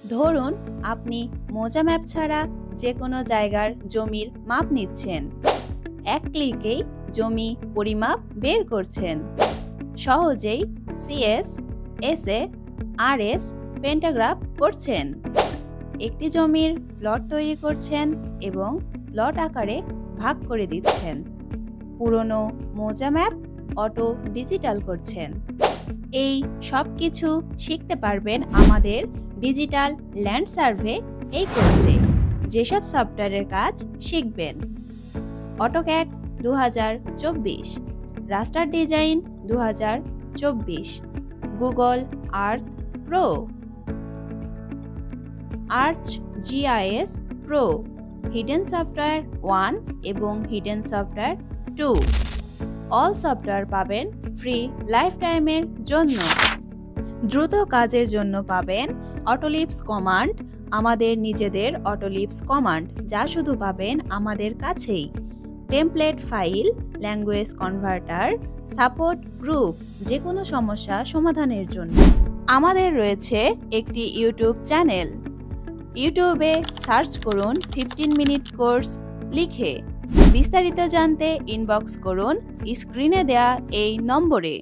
ধরুন আপনি মোজা ম্যাপ ছাড়া যে কোনো জায়গার জমির মাপ নিচ্ছেন। এক ক্লিকেই জমি পরিমাপ বের করছেন। সহজেই সিএস, এসএ, আরএস পেন্টাগ্রাফ করছেন। একটি জমির প্লট তৈরি করছেন এবং প্লট আকারে ভাগ করে দিচ্ছেন। পুরনো মোজা ম্যাপ অটো ডিজিটাল করছেন। এই সব কিছু শিখতে পারবেন আমাদের ডিজিটাল ল্যান্ড সার্ভে এই কোর্সে। যেসব সফটওয়্যারের কাজ শিখবেন: AutoCAD 2024, raster design 2024, Google Earth Pro, ArcGIS Pro, hidden software 1 এবং হিডেন সফটওয়্যার 2। অল সফটওয়্যার পাবেন ফ্রি লাইফ টাইমের জন্য। দ্রুত কাজের জন্য পাবেন অটোলিপস কমান্ড, আমাদের নিজেদের অটোলিপস কমান্ড, যা শুধু পাবেন আমাদের কাছেই। Template file, language converter, support group, যে কোনো সমস্যা সমাধানের জন্য। আমাদের রয়েছে একটি ইউটিউব চ্যানেল। ইউটিউবে সার্চ করুন 15 মিনিট কোর্স লিখে। বিস্তারিত জানতে ইনবক্স করুন স্ক্রিনে দেয়া এই নম্বরে।